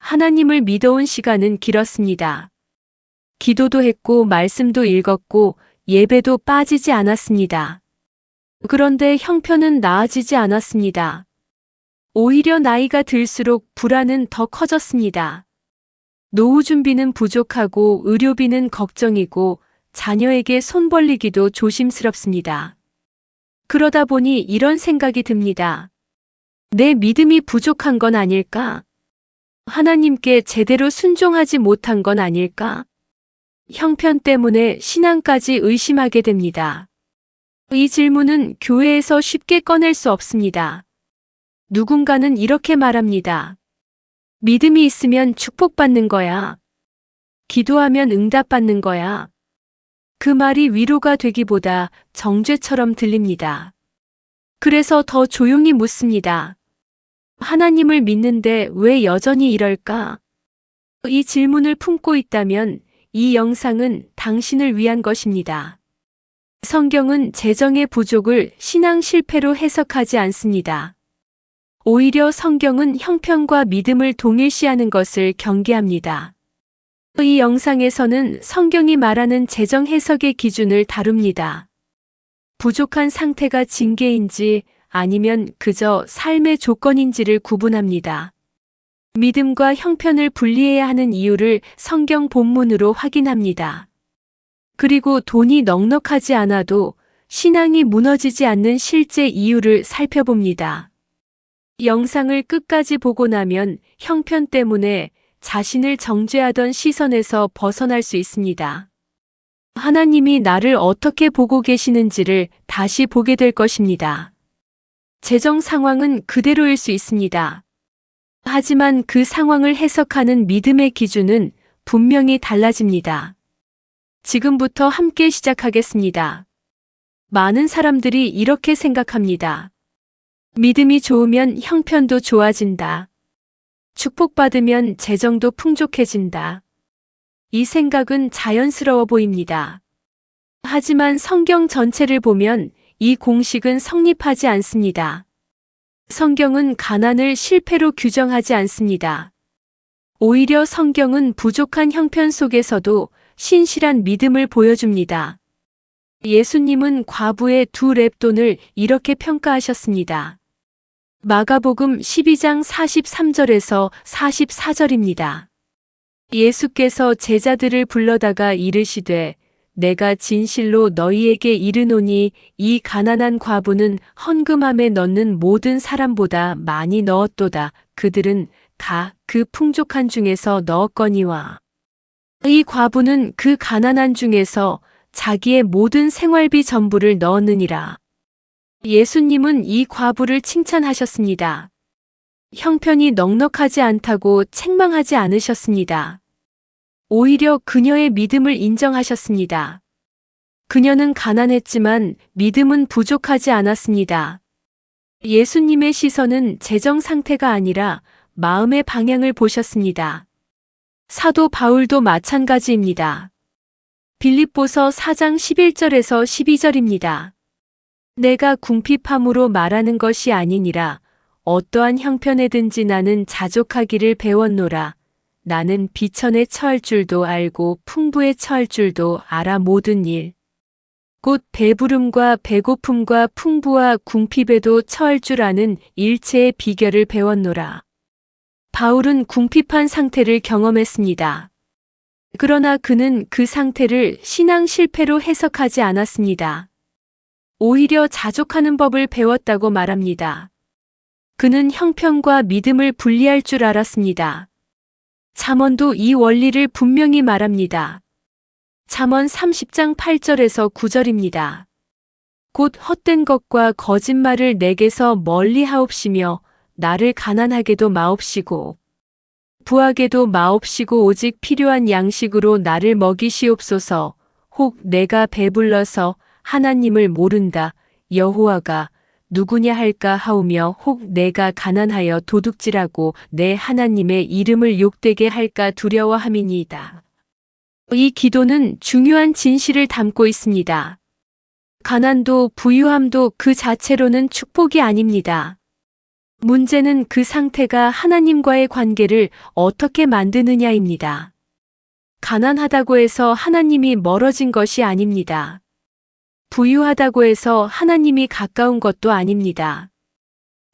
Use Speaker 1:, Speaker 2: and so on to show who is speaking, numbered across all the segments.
Speaker 1: 하나님을 믿어온 시간은 길었습니다. 기도도 했고 말씀도 읽었고 예배도 빠지지 않았습니다. 그런데 형편은 나아지지 않았습니다. 오히려 나이가 들수록 불안은 더 커졌습니다. 노후 준비는 부족하고 의료비는 걱정이고 자녀에게 손 벌리기도 조심스럽습니다. 그러다 보니 이런 생각이 듭니다. 내 믿음이 부족한 건 아닐까? 하나님께 제대로 순종하지 못한 건 아닐까? 형편 때문에 신앙까지 의심하게 됩니다. 이 질문은 교회에서 쉽게 꺼낼 수 없습니다. 누군가는 이렇게 말합니다. 믿음이 있으면 축복받는 거야. 기도하면 응답받는 거야. 그 말이 위로가 되기보다 정죄처럼 들립니다. 그래서 더 조용히 묻습니다. 하나님을 믿는데 왜 여전히 이럴까? 이 질문을 품고 있다면 이 영상은 당신을 위한 것입니다. 성경은 재정의 부족을 신앙 실패로 해석하지 않습니다. 오히려 성경은 형편과 믿음을 동일시하는 것을 경계합니다. 이 영상에서는 성경이 말하는 재정 해석의 기준을 다룹니다. 부족한 상태가 징계인지 아니면 그저 삶의 조건인지를 구분합니다. 믿음과 형편을 분리해야 하는 이유를 성경 본문으로 확인합니다. 그리고 돈이 넉넉하지 않아도 신앙이 무너지지 않는 실제 이유를 살펴봅니다. 영상을 끝까지 보고 나면 형편 때문에 자신을 정죄하던 시선에서 벗어날 수 있습니다. 하나님이 나를 어떻게 보고 계시는지를 다시 보게 될 것입니다. 재정 상황은 그대로일 수 있습니다. 하지만 그 상황을 해석하는 믿음의 기준은 분명히 달라집니다. 지금부터 함께 시작하겠습니다. 많은 사람들이 이렇게 생각합니다. 믿음이 좋으면 형편도 좋아진다. 축복받으면 재정도 풍족해진다. 이 생각은 자연스러워 보입니다. 하지만 성경 전체를 보면 이 공식은 성립하지 않습니다. 성경은 가난을 실패로 규정하지 않습니다. 오히려 성경은 부족한 형편 속에서도 신실한 믿음을 보여줍니다. 예수님은 과부의 2렙돈을 이렇게 평가하셨습니다. 마가복음 12장 43절에서 44절입니다. 예수께서 제자들을 불러다가 이르시되 내가 진실로 너희에게 이르노니 이 가난한 과부는 헌금함에 넣는 모든 사람보다 많이 넣었도다. 그들은 다 그 풍족한 중에서 넣었거니와. 이 과부는 그 가난한 중에서 자기의 모든 생활비 전부를 넣었느니라. 예수님은 이 과부를 칭찬하셨습니다. 형편이 넉넉하지 않다고 책망하지 않으셨습니다. 오히려 그녀의 믿음을 인정하셨습니다. 그녀는 가난했지만 믿음은 부족하지 않았습니다. 예수님의 시선은 재정 상태가 아니라 마음의 방향을 보셨습니다. 사도 바울도 마찬가지입니다. 빌립보서 4장 11절에서 12절입니다. 내가 궁핍함으로 말하는 것이 아니니라. 어떠한 형편에든지 나는 자족하기를 배웠노라. 나는 비천에 처할 줄도 알고 풍부에 처할 줄도 알아. 모든 일 곧 배부름과 배고픔과 풍부와 궁핍에도 처할 줄 아는 일체의 비결을 배웠노라. 바울은 궁핍한 상태를 경험했습니다. 그러나 그는 그 상태를 신앙 실패로 해석하지 않았습니다. 오히려 자족하는 법을 배웠다고 말합니다. 그는 형편과 믿음을 분리할 줄 알았습니다. 잠언도 이 원리를 분명히 말합니다. 잠언 30장 8절에서 9절입니다. 곧 헛된 것과 거짓말을 내게서 멀리 하옵시며 나를 가난하게도 마옵시고 부하게도 마옵시고 오직 필요한 양식으로 나를 먹이시옵소서. 혹 내가 배불러서 하나님을 모른다. 여호와가 누구냐 할까 하오며 혹 내가 가난하여 도둑질하고 내 하나님의 이름을 욕되게 할까 두려워함이니이다. 이 기도는 중요한 진실을 담고 있습니다. 가난도 부유함도 그 자체로는 축복이 아닙니다. 문제는 그 상태가 하나님과의 관계를 어떻게 만드느냐입니다. 가난하다고 해서 하나님이 멀어진 것이 아닙니다. 부유하다고 해서 하나님이 가까운 것도 아닙니다.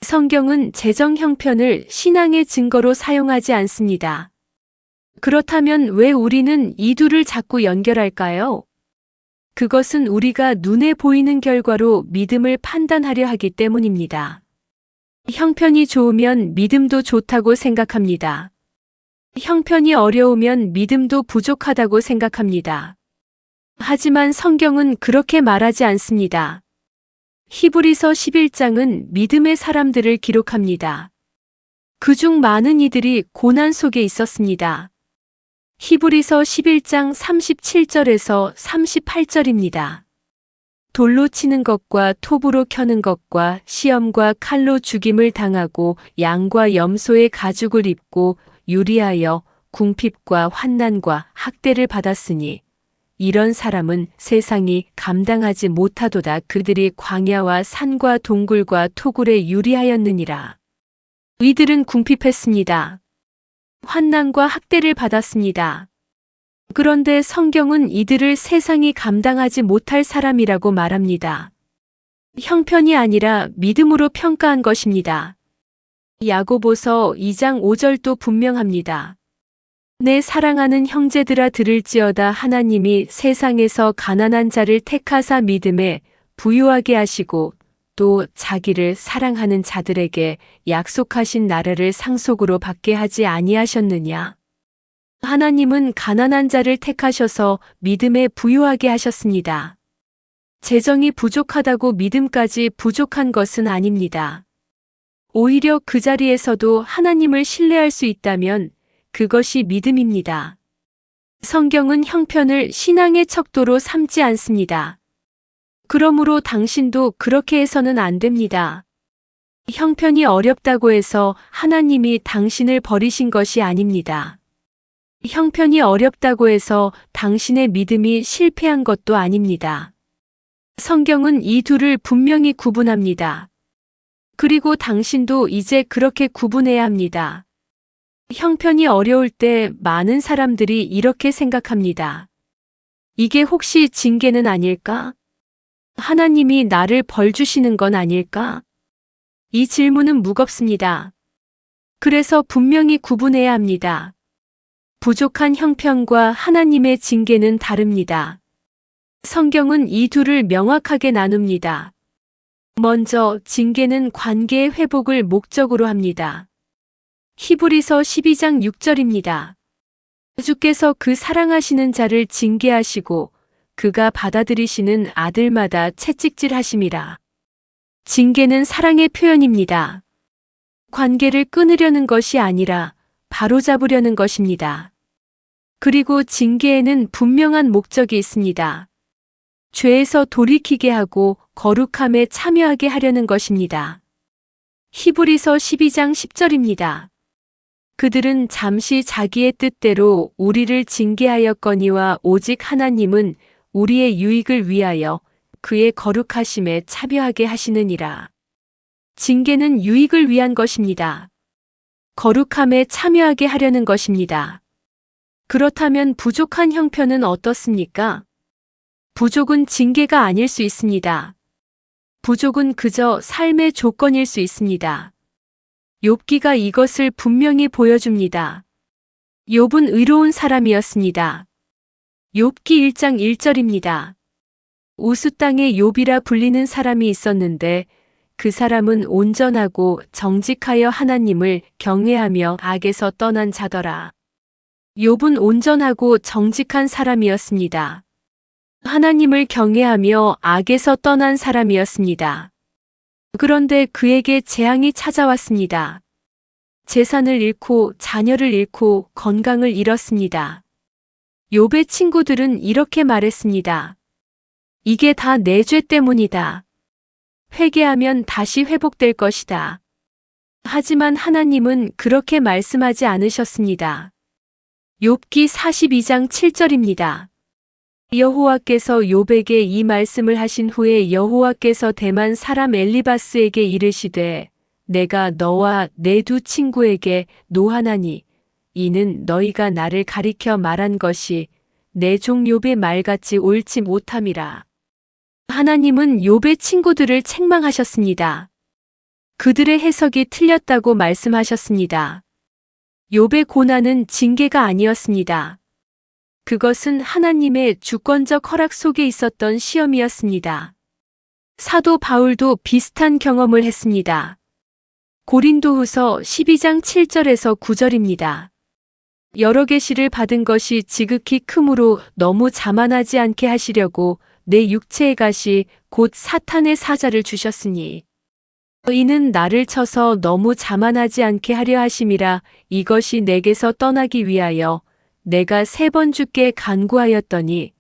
Speaker 1: 성경은 재정 형편을 신앙의 증거로 사용하지 않습니다. 그렇다면 왜 우리는 이 둘을 자꾸 연결할까요? 그것은 우리가 눈에 보이는 결과로 믿음을 판단하려 하기 때문입니다. 형편이 좋으면 믿음도 좋다고 생각합니다. 형편이 어려우면 믿음도 부족하다고 생각합니다. 하지만 성경은 그렇게 말하지 않습니다. 히브리서 11장은 믿음의 사람들을 기록합니다. 그중 많은 이들이 고난 속에 있었습니다. 히브리서 11장 37절에서 38절입니다. 돌로 치는 것과 톱으로 켜는 것과 시험과 칼로 죽임을 당하고 양과 염소의 가죽을 입고 유리하여 궁핍과 환난과 학대를 받았으니 이런 사람은 세상이 감당하지 못하도다. 그들이 광야와 산과 동굴과 토굴에 유리하였느니라. 이들은 궁핍했습니다. 환난과 학대를 받았습니다. 그런데 성경은 이들을 세상이 감당하지 못할 사람이라고 말합니다. 형편이 아니라 믿음으로 평가한 것입니다. 야고보서 2장 5절도 분명합니다. 내 사랑하는 형제들아 들을지어다. 하나님이 세상에서 가난한 자를 택하사 믿음에 부유하게 하시고 또 자기를 사랑하는 자들에게 약속하신 나라를 상속으로 받게 하지 아니하셨느냐. 하나님은 가난한 자를 택하셔서 믿음에 부유하게 하셨습니다. 재정이 부족하다고 믿음까지 부족한 것은 아닙니다. 오히려 그 자리에서도 하나님을 신뢰할 수 있다면 그것이 믿음입니다. 성경은 형편을 신앙의 척도로 삼지 않습니다. 그러므로 당신도 그렇게 해서는 안 됩니다. 형편이 어렵다고 해서 하나님이 당신을 버리신 것이 아닙니다. 형편이 어렵다고 해서 당신의 믿음이 실패한 것도 아닙니다. 성경은 이 둘을 분명히 구분합니다. 그리고 당신도 이제 그렇게 구분해야 합니다. 형편이 어려울 때 많은 사람들이 이렇게 생각합니다. 이게 혹시 징계는 아닐까? 하나님이 나를 벌 주시는 건 아닐까? 이 질문은 무겁습니다. 그래서 분명히 구분해야 합니다. 부족한 형편과 하나님의 징계는 다릅니다. 성경은 이 둘을 명확하게 나눕니다. 먼저 징계는 관계의 회복을 목적으로 합니다. 히브리서 12장 6절입니다. 주께서 그 사랑하시는 자를 징계하시고 그가 받아들이시는 아들마다 채찍질하심이라. 징계는 사랑의 표현입니다. 관계를 끊으려는 것이 아니라 바로잡으려는 것입니다. 그리고 징계에는 분명한 목적이 있습니다. 죄에서 돌이키게 하고 거룩함에 참여하게 하려는 것입니다. 히브리서 12장 10절입니다. 그들은 잠시 자기의 뜻대로 우리를 징계하였거니와 오직 하나님은 우리의 유익을 위하여 그의 거룩하심에 참여하게 하시느니라. 징계는 유익을 위한 것입니다. 거룩함에 참여하게 하려는 것입니다. 그렇다면 부족한 형편은 어떻습니까? 부족은 징계가 아닐 수 있습니다. 부족은 그저 삶의 조건일 수 있습니다. 욥기가 이것을 분명히 보여줍니다. 욥은 의로운 사람이었습니다. 욥기 1장 1절입니다. 우스 땅에 욥이라 불리는 사람이 있었는데 그 사람은 온전하고 정직하여 하나님을 경외하며 악에서 떠난 자더라. 욥은 온전하고 정직한 사람이었습니다. 하나님을 경외하며 악에서 떠난 사람이었습니다. 그런데 그에게 재앙이 찾아왔습니다. 재산을 잃고 자녀를 잃고 건강을 잃었습니다. 욥의 친구들은 이렇게 말했습니다. 이게 다 내 죄 때문이다. 회개하면 다시 회복될 것이다. 하지만 하나님은 그렇게 말씀하지 않으셨습니다. 욥기 42장 7절입니다. 여호와께서 욥에게 이 말씀을 하신 후에 여호와께서 대만 사람 엘리바스에게 이르시되 내가 너와 내 두 친구에게 노하나니 이는 너희가 나를 가리켜 말한 것이 내 종 욥의 말같이 옳지 못함이라. 하나님은 욥의 친구들을 책망하셨습니다. 그들의 해석이 틀렸다고 말씀하셨습니다. 욥의 고난은 징계가 아니었습니다. 그것은 하나님의 주권적 허락 속에 있었던 시험이었습니다. 사도 바울도 비슷한 경험을 했습니다. 고린도후서 12장 7절에서 9절입니다. 여러 계시를 받은 것이 지극히 크므로 너무 자만하지 않게 하시려고 내 육체의 가시 곧 사탄의 사자를 주셨으니 이는 나를 쳐서 너무 자만하지 않게 하려 하심이라. 이것이 내게서 떠나기 위하여 내가 3번 주께 간구하였더니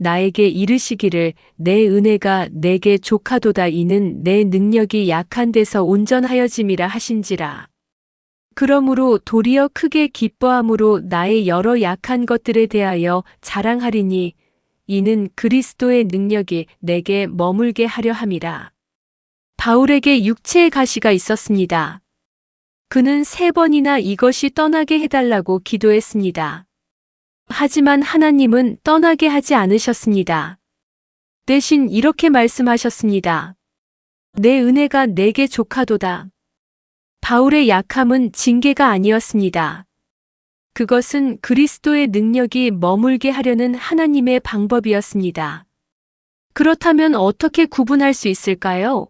Speaker 1: 나에게 이르시기를 내 은혜가 내게 족하도다. 이는 내 능력이 약한 데서 온전하여짐이라 하신지라. 그러므로 도리어 크게 기뻐함으로 나의 여러 약한 것들에 대하여 자랑하리니 이는 그리스도의 능력이 내게 머물게 하려 함이라. 바울에게 육체의 가시가 있었습니다. 그는 3번이나 이것이 떠나게 해달라고 기도했습니다. 하지만 하나님은 떠나게 하지 않으셨습니다. 대신 이렇게 말씀하셨습니다. 내 은혜가 내게 족하도다. 바울의 약함은 징계가 아니었습니다. 그것은 그리스도의 능력이 머물게 하려는 하나님의 방법이었습니다. 그렇다면 어떻게 구분할 수 있을까요?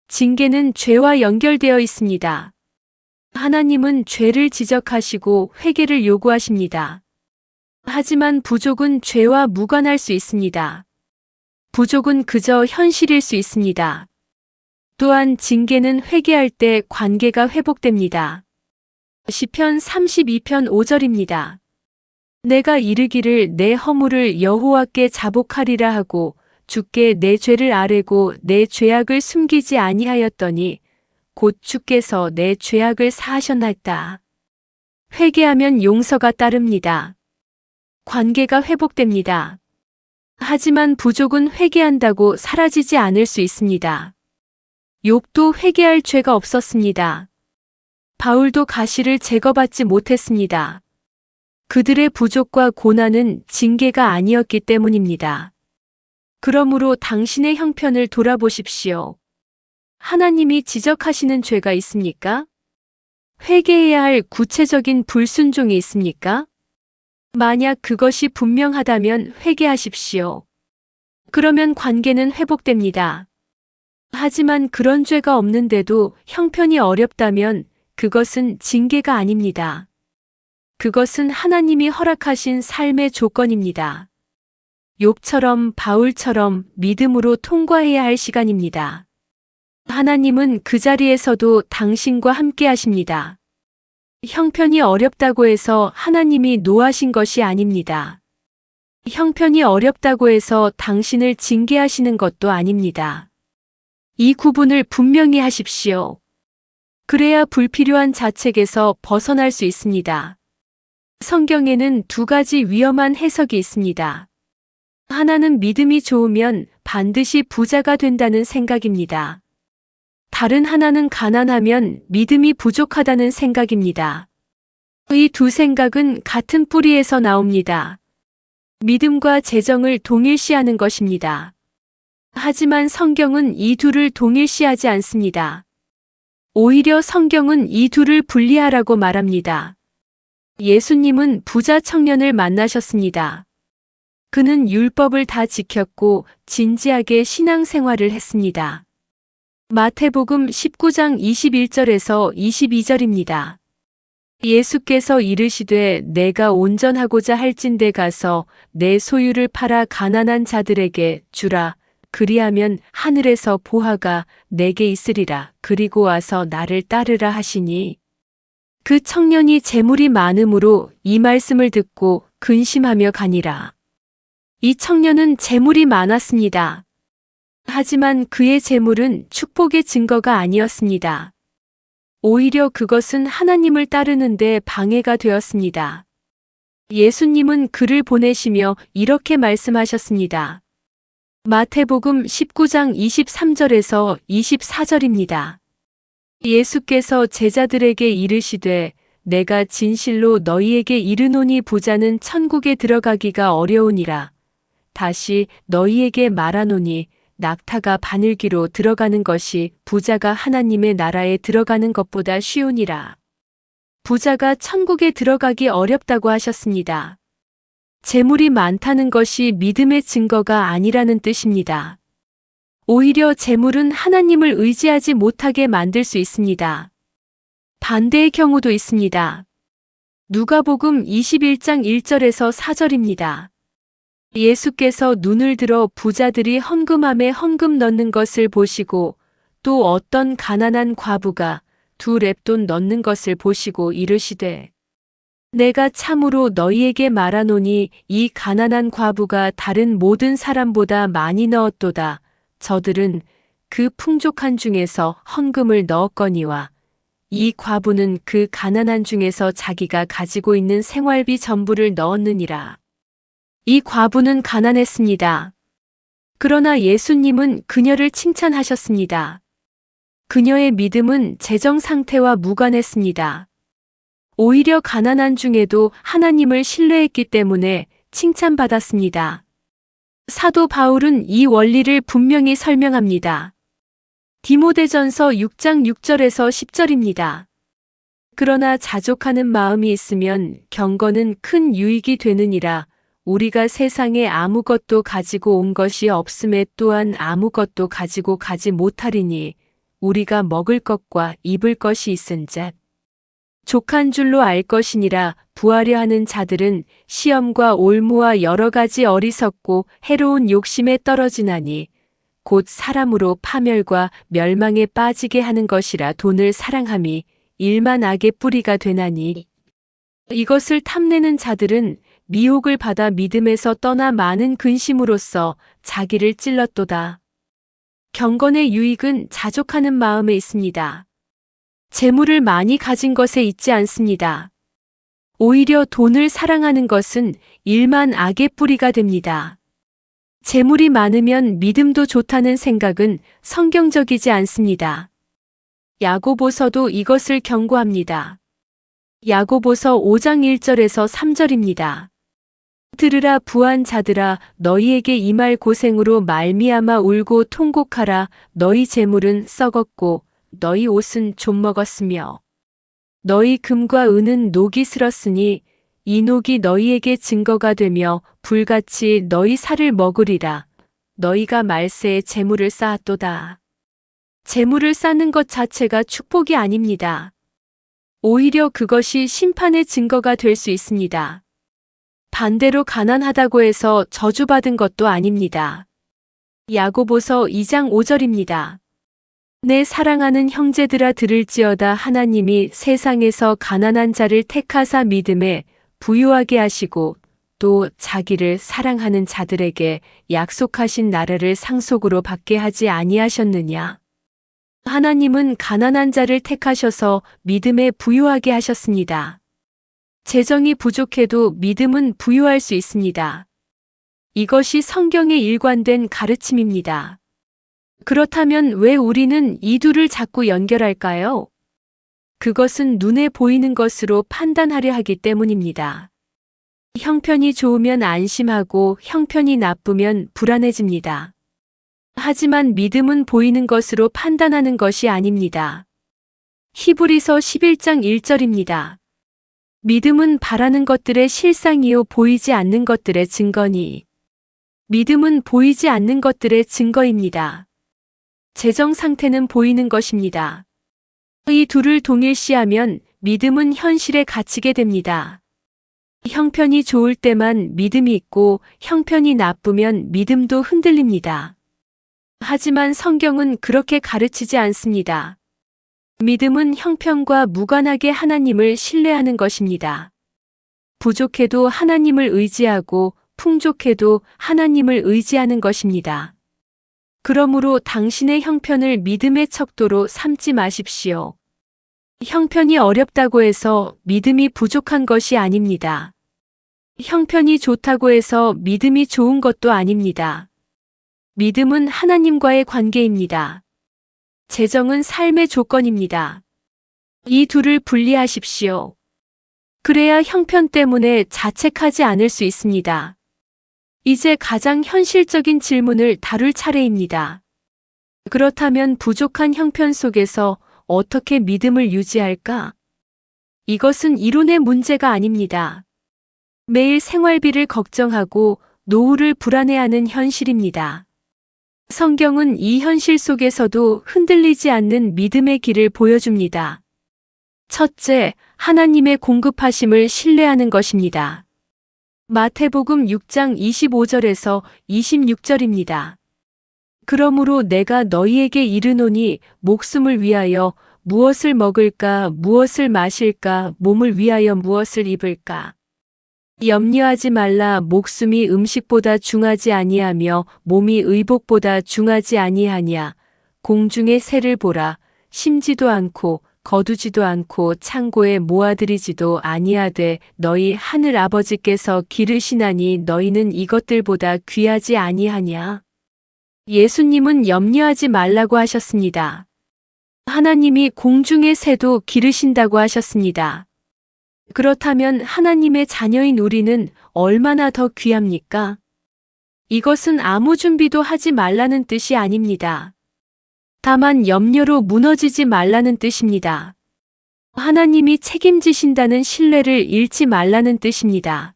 Speaker 1: 징계는 죄와 연결되어 있습니다. 하나님은 죄를 지적하시고 회개를 요구하십니다. 하지만 부족은 죄와 무관할 수 있습니다. 부족은 그저 현실일 수 있습니다. 또한 징계는 회개할 때 관계가 회복됩니다. 시편 32편 5절입니다. 내가 이르기를 내 허물을 여호와께 자복하리라 하고 주께 내 죄를 아뢰고 내 죄악을 숨기지 아니하였더니 곧 주께서 내 죄악을 사하셨나이다. 회개하면 용서가 따릅니다. 관계가 회복됩니다. 하지만 부족은 회개한다고 사라지지 않을 수 있습니다. 욥도 회개할 죄가 없었습니다. 바울도 가시를 제거받지 못했습니다. 그들의 부족과 고난은 징계가 아니었기 때문입니다. 그러므로 당신의 형편을 돌아보십시오. 하나님이 지적하시는 죄가 있습니까? 회개해야 할 구체적인 불순종이 있습니까? 만약 그것이 분명하다면 회개하십시오. 그러면 관계는 회복됩니다. 하지만 그런 죄가 없는데도 형편이 어렵다면 그것은 징계가 아닙니다. 그것은 하나님이 허락하신 삶의 조건입니다. 욥처럼 바울처럼 믿음으로 통과해야 할 시간입니다. 하나님은 그 자리에서도 당신과 함께 하십니다. 형편이 어렵다고 해서 하나님이 노하신 것이 아닙니다. 형편이 어렵다고 해서 당신을 징계하시는 것도 아닙니다. 이 구분을 분명히 하십시오. 그래야 불필요한 자책에서 벗어날 수 있습니다. 성경에는 2가지 위험한 해석이 있습니다. 하나는 믿음이 좋으면 반드시 부자가 된다는 생각입니다. 다른 하나는 가난하면 믿음이 부족하다는 생각입니다. 이 두 생각은 같은 뿌리에서 나옵니다. 믿음과 재정을 동일시하는 것입니다. 하지만 성경은 이 둘을 동일시하지 않습니다. 오히려 성경은 이 둘을 분리하라고 말합니다. 예수님은 부자 청년을 만나셨습니다. 그는 율법을 다 지켰고 진지하게 신앙생활을 했습니다. 마태복음 19장 21절에서 22절입니다. 예수께서 이르시되 내가 온전하고자 할진대 가서 내 소유를 팔아 가난한 자들에게 주라. 그리하면 하늘에서 보화가 내게 있으리라. 그리고 와서 나를 따르라 하시니 그 청년이 재물이 많음으로 이 말씀을 듣고 근심하며 가니라. 이 청년은 재물이 많았습니다. 하지만 그의 재물은 축복의 증거가 아니었습니다. 오히려 그것은 하나님을 따르는데 방해가 되었습니다. 예수님은 그를 보내시며 이렇게 말씀하셨습니다. 마태복음 19장 23절에서 24절입니다. 예수께서 제자들에게 이르시되 내가 진실로 너희에게 이르노니 부자는 천국에 들어가기가 어려우니라. 다시 너희에게 말하노니 낙타가 바늘귀로 들어가는 것이 부자가 하나님의 나라에 들어가는 것보다 쉬우니라. 부자가 천국에 들어가기 어렵다고 하셨습니다. 재물이 많다는 것이 믿음의 증거가 아니라는 뜻입니다. 오히려 재물은 하나님을 의지하지 못하게 만들 수 있습니다. 반대의 경우도 있습니다. 누가복음 21장 1절에서 4절입니다. 예수께서 눈을 들어 부자들이 헌금함에 헌금 넣는 것을 보시고 또 어떤 가난한 과부가 2렙돈 넣는 것을 보시고 이르시되 내가 참으로 너희에게 말하노니 이 가난한 과부가 다른 모든 사람보다 많이 넣었도다. 저들은 그 풍족한 중에서 헌금을 넣었거니와 이 과부는 그 가난한 중에서 자기가 가지고 있는 생활비 전부를 넣었느니라. 이 과부는 가난했습니다. 그러나 예수님은 그녀를 칭찬하셨습니다. 그녀의 믿음은 재정 상태와 무관했습니다. 오히려 가난한 중에도 하나님을 신뢰했기 때문에 칭찬받았습니다. 사도 바울은 이 원리를 분명히 설명합니다. 디모데전서 6장 6절에서 10절입니다. 그러나 자족하는 마음이 있으면 경건은 큰 유익이 되느니라. 우리가 세상에 아무것도 가지고 온 것이 없음에 또한 아무것도 가지고 가지 못하리니 우리가 먹을 것과 입을 것이 있은즉 족한 줄로 알 것이니라. 부하려 하는 자들은 시험과 올무와 여러 가지 어리석고 해로운 욕심에 떨어지나니 곧 사람으로 파멸과 멸망에 빠지게 하는 것이라. 돈을 사랑함이 일만 악의 뿌리가 되나니 이것을 탐내는 자들은 미혹을 받아 믿음에서 떠나 많은 근심으로써 자기를 찔렀도다. 경건의 유익은 자족하는 마음에 있습니다. 재물을 많이 가진 것에 있지 않습니다. 오히려 돈을 사랑하는 것은 일만 악의 뿌리가 됩니다. 재물이 많으면 믿음도 좋다는 생각은 성경적이지 않습니다. 야고보서도 이것을 경고합니다. 야고보서 5장 1절에서 3절입니다. 들으라 부한 자들아 너희에게 임할 고생으로 말미암아 울고 통곡하라. 너희 재물은 썩었고 너희 옷은 좀 먹었으며 너희 금과 은은 녹이 슬었으니 이 녹이 너희에게 증거가 되며 불같이 너희 살을 먹으리라. 너희가 말세에 재물을 쌓았도다. 재물을 쌓는 것 자체가 축복이 아닙니다. 오히려 그것이 심판의 증거가 될 수 있습니다. 반대로 가난하다고 해서 저주받은 것도 아닙니다. 야고보서 2장 5절입니다. 내 사랑하는 형제들아 들을지어다. 하나님이 세상에서 가난한 자를 택하사 믿음에 부유하게 하시고 또 자기를 사랑하는 자들에게 약속하신 나라를 상속으로 받게 하지 아니하셨느냐. 하나님은 가난한 자를 택하셔서 믿음에 부유하게 하셨습니다. 재정이 부족해도 믿음은 부유할 수 있습니다. 이것이 성경에 일관된 가르침입니다. 그렇다면 왜 우리는 이 둘을 자꾸 연결할까요? 그것은 눈에 보이는 것으로 판단하려 하기 때문입니다. 형편이 좋으면 안심하고 형편이 나쁘면 불안해집니다. 하지만 믿음은 보이는 것으로 판단하는 것이 아닙니다. 히브리서 11장 1절입니다. 믿음은 바라는 것들의 실상이요 보이지 않는 것들의 증거니. 믿음은 보이지 않는 것들의 증거입니다. 재정 상태는 보이는 것입니다. 이 둘을 동일시하면 믿음은 현실에 갇히게 됩니다. 형편이 좋을 때만 믿음이 있고 형편이 나쁘면 믿음도 흔들립니다. 하지만 성경은 그렇게 가르치지 않습니다. 믿음은 형편과 무관하게 하나님을 신뢰하는 것입니다. 부족해도 하나님을 의지하고 풍족해도 하나님을 의지하는 것입니다. 그러므로 당신의 형편을 믿음의 척도로 삼지 마십시오. 형편이 어렵다고 해서 믿음이 부족한 것이 아닙니다. 형편이 좋다고 해서 믿음이 좋은 것도 아닙니다. 믿음은 하나님과의 관계입니다. 재정은 삶의 조건입니다. 이 둘을 분리하십시오. 그래야 형편 때문에 자책하지 않을 수 있습니다. 이제 가장 현실적인 질문을 다룰 차례입니다. 그렇다면 부족한 형편 속에서 어떻게 믿음을 유지할까? 이것은 이론의 문제가 아닙니다. 매일 생활비를 걱정하고 노후를 불안해하는 현실입니다. 성경은 이 현실 속에서도 흔들리지 않는 믿음의 길을 보여줍니다. 첫째, 하나님의 공급하심을 신뢰하는 것입니다. 마태복음 6장 25절에서 26절입니다. 그러므로 내가 너희에게 이르노니 목숨을 위하여 무엇을 먹을까, 무엇을 마실까, 몸을 위하여 무엇을 입을까. 염려하지 말라. 목숨이 음식보다 중하지 아니하며 몸이 의복보다 중하지 아니하냐. 공중의 새를 보라. 심지도 않고 거두지도 않고 창고에 모아들이지도 아니하되 너희 하늘 아버지께서 기르시나니 너희는 이것들보다 귀하지 아니하냐. 예수님은 염려하지 말라고 하셨습니다. 하나님이 공중의 새도 기르신다고 하셨습니다. 그렇다면 하나님의 자녀인 우리는 얼마나 더 귀합니까? 이것은 아무 준비도 하지 말라는 뜻이 아닙니다. 다만 염려로 무너지지 말라는 뜻입니다. 하나님이 책임지신다는 신뢰를 잃지 말라는 뜻입니다.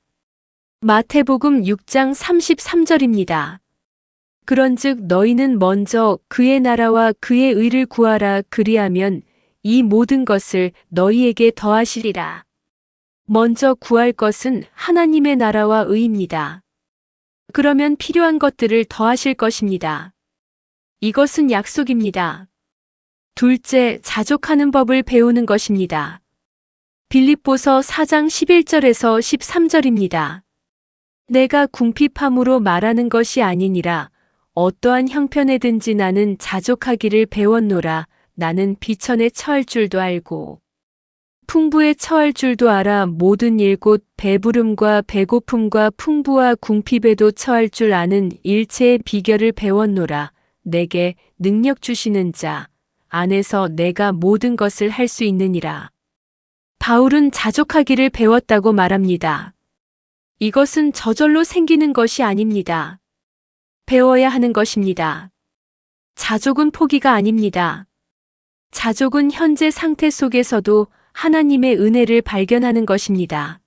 Speaker 1: 마태복음 6장 33절입니다. 그런즉 너희는 먼저 그의 나라와 그의 의를 구하라. 그리하면 이 모든 것을 너희에게 더하시리라. 먼저 구할 것은 하나님의 나라와 의입니다. 그러면 필요한 것들을 더하실 것입니다. 이것은 약속입니다. 둘째, 자족하는 법을 배우는 것입니다. 빌립보서 4장 11절에서 13절입니다. 내가 궁핍함으로 말하는 것이 아니니라. 어떠한 형편에든지 나는 자족하기를 배웠노라. 나는 비천에 처할 줄도 알고 풍부에 처할 줄도 알아. 모든 일 곧 배부름과 배고픔과 풍부와 궁핍에도 처할 줄 아는 일체의 비결을 배웠노라. 내게 능력 주시는 자 안에서 내가 모든 것을 할 수 있느니라. 바울은 자족하기를 배웠다고 말합니다. 이것은 저절로 생기는 것이 아닙니다. 배워야 하는 것입니다. 자족은 포기가 아닙니다. 자족은 현재 상태 속에서도 하나님의 은혜를 발견하는 것입니다.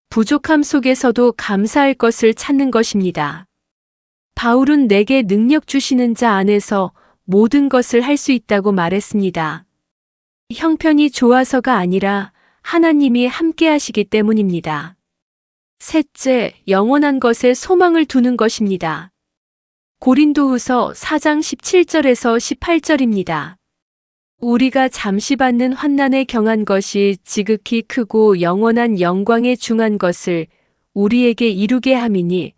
Speaker 1: 부족함 속에서도 감사할 것을 찾는 것입니다. 바울은 내게 능력 주시는 자 안에서 모든 것을 할 수 있다고 말했습니다. 형편이 좋아서가 아니라 하나님이 함께 하시기 때문입니다. 셋째, 영원한 것에 소망을 두는 것입니다. 고린도후서 4장 17절에서 18절입니다. 우리가 잠시 받는 환난에 경한 것이 지극히 크고 영원한 영광에 중한 것을 우리에게 이루게 함이니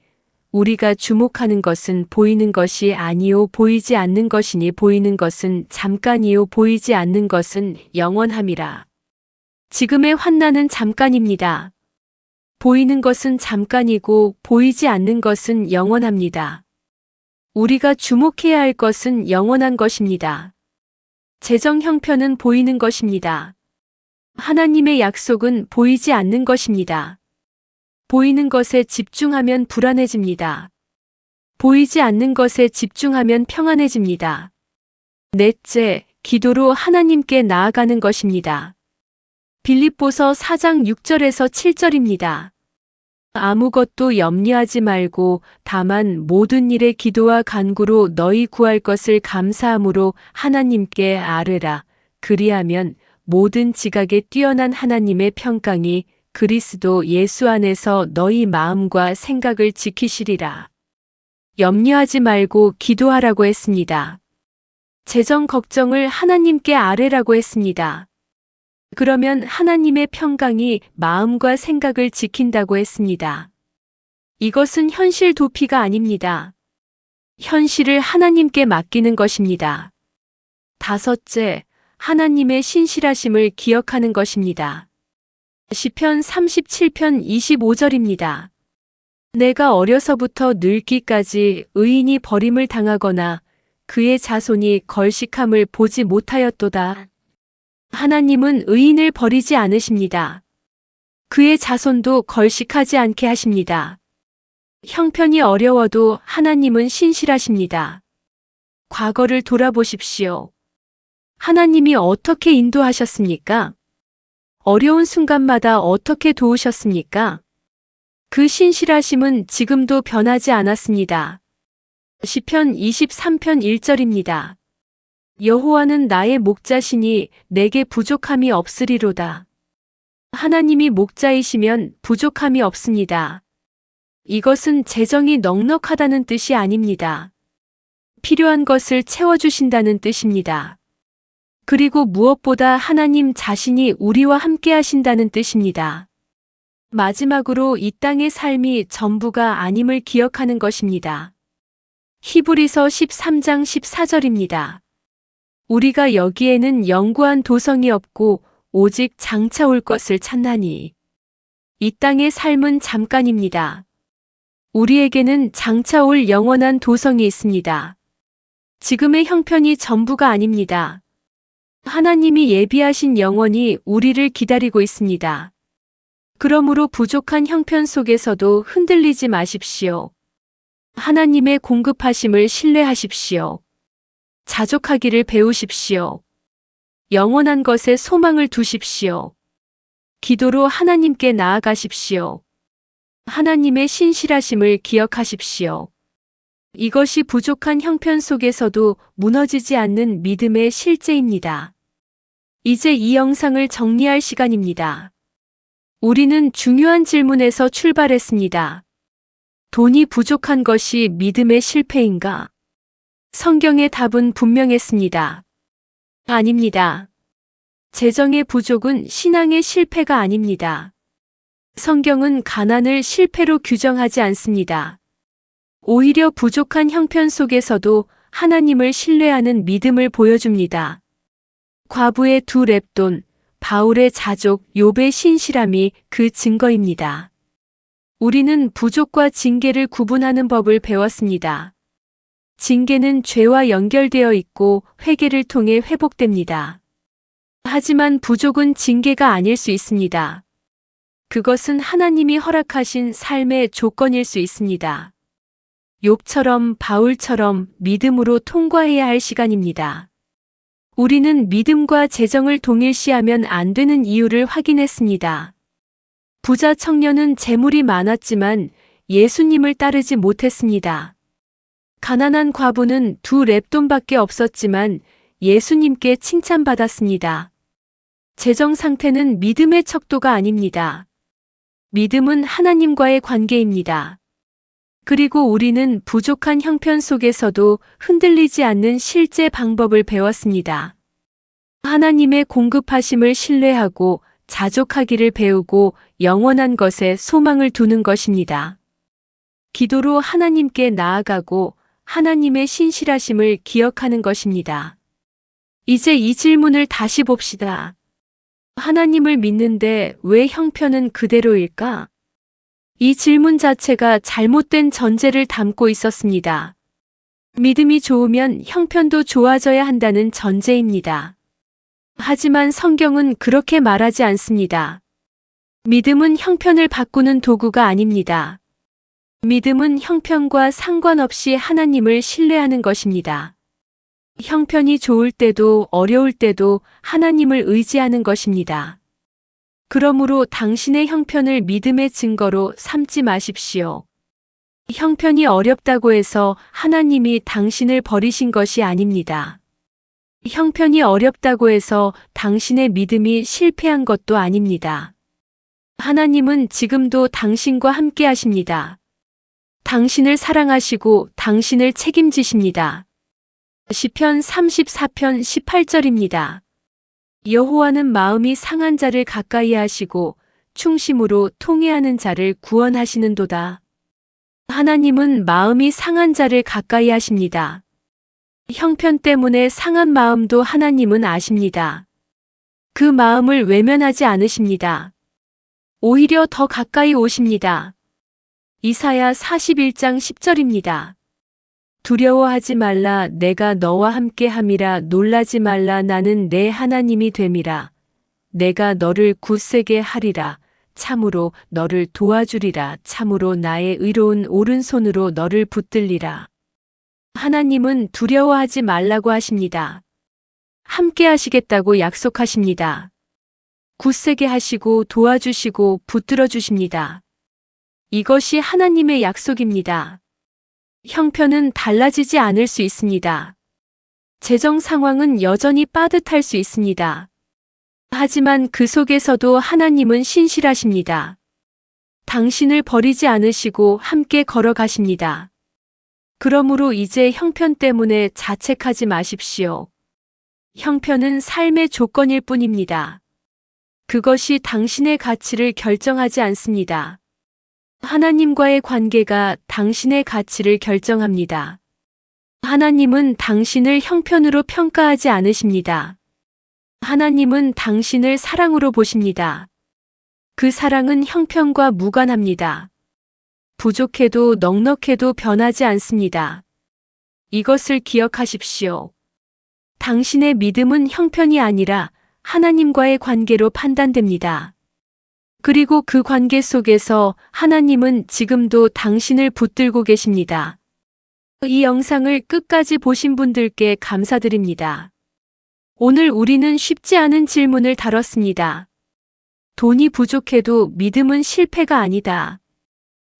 Speaker 1: 우리가 주목하는 것은 보이는 것이 아니요 보이지 않는 것이니 보이는 것은 잠깐이요 보이지 않는 것은 영원함이라. 지금의 환난은 잠깐입니다. 보이는 것은 잠깐이고 보이지 않는 것은 영원합니다. 우리가 주목해야 할 것은 영원한 것입니다. 재정 형편은 보이는 것입니다. 하나님의 약속은 보이지 않는 것입니다. 보이는 것에 집중하면 불안해집니다. 보이지 않는 것에 집중하면 평안해집니다. 넷째, 기도로 하나님께 나아가는 것입니다. 빌립보서 4장 6절에서 7절입니다. 아무것도 염려하지 말고 다만 모든 일에 기도와 간구로 너희 구할 것을 감사함으로 하나님께 아뢰라. 그리하면 모든 지각에 뛰어난 하나님의 평강이 그리스도 예수 안에서 너희 마음과 생각을 지키시리라. 염려하지 말고 기도하라고 했습니다. 재정 걱정을 하나님께 아뢰라고 했습니다. 그러면 하나님의 평강이 마음과 생각을 지킨다고 했습니다. 이것은 현실 도피가 아닙니다. 현실을 하나님께 맡기는 것입니다. 다섯째, 하나님의 신실하심을 기억하는 것입니다. 시편 37편 25절입니다. 내가 어려서부터 늙기까지 의인이 버림을 당하거나 그의 자손이 걸식함을 보지 못하였도다. 하나님은 의인을 버리지 않으십니다. 그의 자손도 걸식하지 않게 하십니다. 형편이 어려워도 하나님은 신실하십니다. 과거를 돌아보십시오. 하나님이 어떻게 인도하셨습니까? 어려운 순간마다 어떻게 도우셨습니까? 그 신실하심은 지금도 변하지 않았습니다. 시편 23편 1절입니다. 여호와는 나의 목자시니 내게 부족함이 없으리로다. 하나님이 목자이시면 부족함이 없습니다. 이것은 재정이 넉넉하다는 뜻이 아닙니다. 필요한 것을 채워주신다는 뜻입니다. 그리고 무엇보다 하나님 자신이 우리와 함께 하신다는 뜻입니다. 마지막으로 이 땅의 삶이 전부가 아님을 기억하는 것입니다. 히브리서 13장 14절입니다. 우리가 여기에는 영구한 도성이 없고 오직 장차 올 것을 찾나니. 이 땅의 삶은 잠깐입니다. 우리에게는 장차 올 영원한 도성이 있습니다. 지금의 형편이 전부가 아닙니다. 하나님이 예비하신 영원이 우리를 기다리고 있습니다. 그러므로 부족한 형편 속에서도 흔들리지 마십시오. 하나님의 공급하심을 신뢰하십시오. 자족하기를 배우십시오. 영원한 것에 소망을 두십시오. 기도로 하나님께 나아가십시오. 하나님의 신실하심을 기억하십시오. 이것이 부족한 형편 속에서도 무너지지 않는 믿음의 실제입니다. 이제 이 영상을 정리할 시간입니다. 우리는 중요한 질문에서 출발했습니다. 돈이 부족한 것이 믿음의 실패인가? 성경의 답은 분명했습니다. 아닙니다. 재정의 부족은 신앙의 실패가 아닙니다. 성경은 가난을 실패로 규정하지 않습니다. 오히려 부족한 형편 속에서도 하나님을 신뢰하는 믿음을 보여줍니다. 과부의 2렙돈, 바울의 자족, 욥의 신실함이 그 증거입니다. 우리는 부족과 징계를 구분하는 법을 배웠습니다. 징계는 죄와 연결되어 있고 회개를 통해 회복됩니다. 하지만 부족은 징계가 아닐 수 있습니다. 그것은 하나님이 허락하신 삶의 조건일 수 있습니다. 욥처럼 바울처럼 믿음으로 통과해야 할 시간입니다. 우리는 믿음과 재정을 동일시하면 안 되는 이유를 확인했습니다. 부자 청년은 재물이 많았지만 예수님을 따르지 못했습니다. 가난한 과부는 2렙돈밖에 없었지만 예수님께 칭찬받았습니다. 재정 상태는 믿음의 척도가 아닙니다. 믿음은 하나님과의 관계입니다. 그리고 우리는 부족한 형편 속에서도 흔들리지 않는 실제 방법을 배웠습니다. 하나님의 공급하심을 신뢰하고 자족하기를 배우고 영원한 것에 소망을 두는 것입니다. 기도로 하나님께 나아가고 하나님의 신실하심을 기억하는 것입니다. 이제 이 질문을 다시 봅시다. 하나님을 믿는데 왜 형편은 그대로일까? 이 질문 자체가 잘못된 전제를 담고 있었습니다. 믿음이 좋으면 형편도 좋아져야 한다는 전제입니다. 하지만 성경은 그렇게 말하지 않습니다. 믿음은 형편을 바꾸는 도구가 아닙니다. 믿음은 형편과 상관없이 하나님을 신뢰하는 것입니다. 형편이 좋을 때도 어려울 때도 하나님을 의지하는 것입니다. 그러므로 당신의 형편을 믿음의 증거로 삼지 마십시오. 형편이 어렵다고 해서 하나님이 당신을 버리신 것이 아닙니다. 형편이 어렵다고 해서 당신의 믿음이 실패한 것도 아닙니다. 하나님은 지금도 당신과 함께 하십니다. 당신을 사랑하시고 당신을 책임지십니다. 시편 34편 18절입니다. 여호와는 마음이 상한 자를 가까이 하시고 충심으로 통회하는 자를 구원하시는도다. 하나님은 마음이 상한 자를 가까이 하십니다. 형편 때문에 상한 마음도 하나님은 아십니다. 그 마음을 외면하지 않으십니다. 오히려 더 가까이 오십니다. 이사야 41장 10절입니다. 두려워하지 말라. 내가 너와 함께 함이라. 놀라지 말라. 나는 내 하나님이 됨이라. 내가 너를 굳세게 하리라. 참으로 너를 도와주리라. 참으로 나의 의로운 오른손으로 너를 붙들리라. 하나님은 두려워하지 말라고 하십니다. 함께 하시겠다고 약속하십니다. 굳세게 하시고 도와주시고 붙들어 주십니다. 이것이 하나님의 약속입니다. 형편은 달라지지 않을 수 있습니다. 재정 상황은 여전히 빠듯할 수 있습니다. 하지만 그 속에서도 하나님은 신실하십니다. 당신을 버리지 않으시고 함께 걸어가십니다. 그러므로 이제 형편 때문에 자책하지 마십시오. 형편은 삶의 조건일 뿐입니다. 그것이 당신의 가치를 결정하지 않습니다. 하나님과의 관계가 당신의 가치를 결정합니다. 하나님은 당신을 형편으로 평가하지 않으십니다. 하나님은 당신을 사랑으로 보십니다. 그 사랑은 형편과 무관합니다. 부족해도 넉넉해도 변하지 않습니다. 이것을 기억하십시오. 당신의 믿음은 형편이 아니라 하나님과의 관계로 판단됩니다. 그리고 그 관계 속에서 하나님은 지금도 당신을 붙들고 계십니다. 이 영상을 끝까지 보신 분들께 감사드립니다. 오늘 우리는 쉽지 않은 질문을 다뤘습니다. 돈이 부족해도 믿음은 실패가 아니다.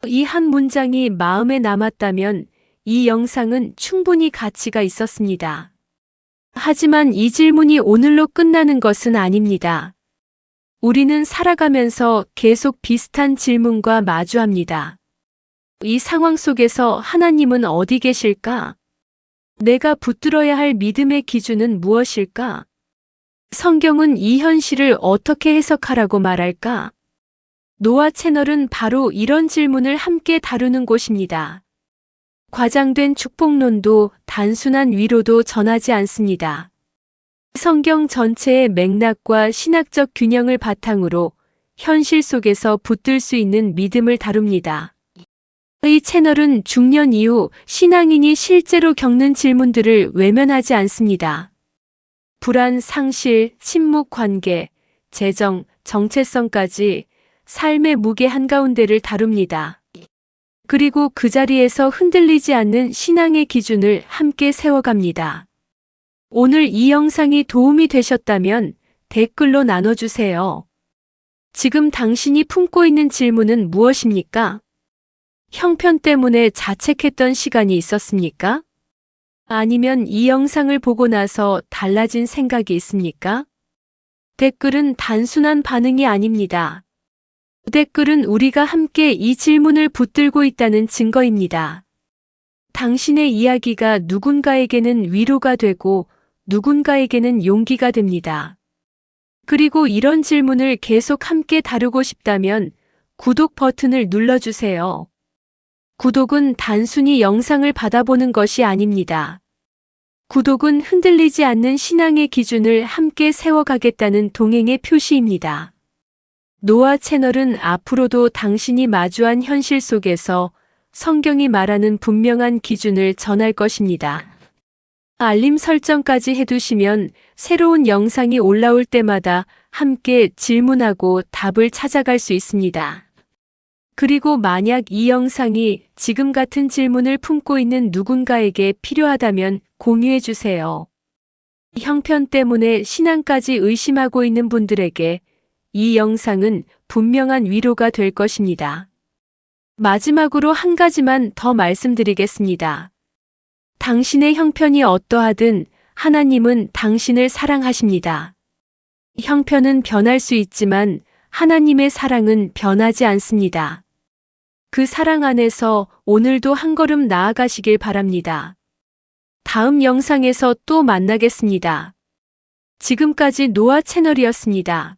Speaker 1: 이 한 문장이 마음에 남았다면 이 영상은 충분히 가치가 있었습니다. 하지만 이 질문이 오늘로 끝나는 것은 아닙니다. 우리는 살아가면서 계속 비슷한 질문과 마주합니다. 이 상황 속에서 하나님은 어디 계실까? 내가 붙들어야 할 믿음의 기준은 무엇일까? 성경은 이 현실을 어떻게 해석하라고 말할까? 노아 채널은 바로 이런 질문을 함께 다루는 곳입니다. 과장된 축복론도 단순한 위로도 전하지 않습니다. 성경 전체의 맥락과 신학적 균형을 바탕으로 현실 속에서 붙들 수 있는 믿음을 다룹니다. 이 채널은 중년 이후 신앙인이 실제로 겪는 질문들을 외면하지 않습니다. 불안, 상실, 침묵 관계, 재정, 정체성까지 삶의 무게 한가운데를 다룹니다. 그리고 그 자리에서 흔들리지 않는 신앙의 기준을 함께 세워갑니다. 오늘 이 영상이 도움이 되셨다면 댓글로 나눠주세요. 지금 당신이 품고 있는 질문은 무엇입니까? 형편 때문에 자책했던 시간이 있었습니까? 아니면 이 영상을 보고 나서 달라진 생각이 있습니까? 댓글은 단순한 반응이 아닙니다. 댓글은 우리가 함께 이 질문을 붙들고 있다는 증거입니다. 당신의 이야기가 누군가에게는 위로가 되고 누군가에게는 용기가 됩니다. 그리고 이런 질문을 계속 함께 다루고 싶다면 구독 버튼을 눌러주세요. 구독은 단순히 영상을 받아보는 것이 아닙니다. 구독은 흔들리지 않는 신앙의 기준을 함께 세워가겠다는 동행의 표시입니다. 노아 채널은 앞으로도 당신이 마주한 현실 속에서 성경이 말하는 분명한 기준을 전할 것입니다. 알림 설정까지 해두시면 새로운 영상이 올라올 때마다 함께 질문하고 답을 찾아갈 수 있습니다. 그리고 만약 이 영상이 지금 같은 질문을 품고 있는 누군가에게 필요하다면 공유해 주세요. 형편 때문에 신앙까지 의심하고 있는 분들에게 이 영상은 분명한 위로가 될 것입니다. 마지막으로 한 가지만 더 말씀드리겠습니다. 당신의 형편이 어떠하든 하나님은 당신을 사랑하십니다. 형편은 변할 수 있지만 하나님의 사랑은 변하지 않습니다. 그 사랑 안에서 오늘도 한 걸음 나아가시길 바랍니다. 다음 영상에서 또 만나겠습니다. 지금까지 노아 채널이었습니다.